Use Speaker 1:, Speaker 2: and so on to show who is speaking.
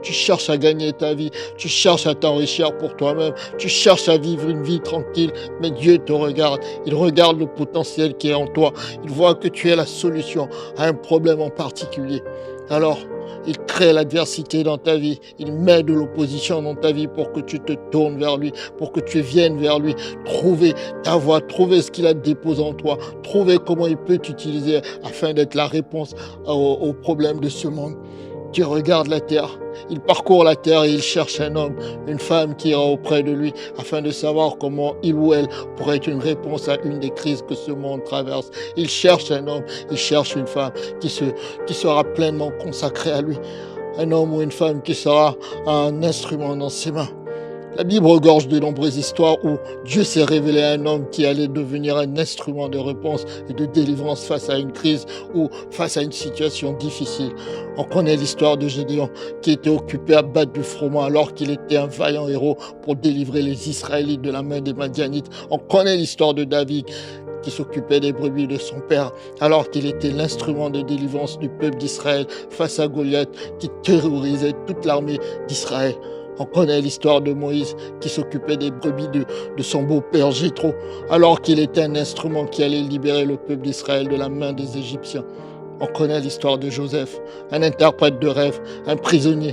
Speaker 1: Tu cherches à gagner ta vie, tu cherches à t'enrichir pour toi-même, tu cherches à vivre une vie tranquille, mais Dieu te regarde. Il regarde le potentiel qui est en toi. Il voit que tu es la solution à un problème en particulier. Alors, il crée l'adversité dans ta vie. Il met de l'opposition dans ta vie pour que tu te tournes vers lui, pour que tu viennes vers lui, trouver ta voie, trouver ce qu'il a déposé en toi, trouver comment il peut t'utiliser afin d'être la réponse aux problèmes de ce monde. Dieu regarde la terre, il parcourt la terre et il cherche un homme, une femme qui ira auprès de lui afin de savoir comment il ou elle pourrait être une réponse à une des crises que ce monde traverse. Il cherche un homme, il cherche une femme qui sera pleinement consacrée à lui. Un homme ou une femme qui sera un instrument dans ses mains. La Bible regorge de nombreuses histoires où Dieu s'est révélé à un homme qui allait devenir un instrument de réponse et de délivrance face à une crise ou face à une situation difficile. On connaît l'histoire de Gédéon qui était occupé à battre du froment alors qu'il était un vaillant héros pour délivrer les Israélites de la main des Madianites. On connaît l'histoire de David qui s'occupait des brebis de son père alors qu'il était l'instrument de délivrance du peuple d'Israël face à Goliath qui terrorisait toute l'armée d'Israël. On connaît l'histoire de Moïse qui s'occupait des brebis de son beau-père Jéthro, alors qu'il était un instrument qui allait libérer le peuple d'Israël de la main des Égyptiens. On connaît l'histoire de Joseph, un interprète de rêve, un prisonnier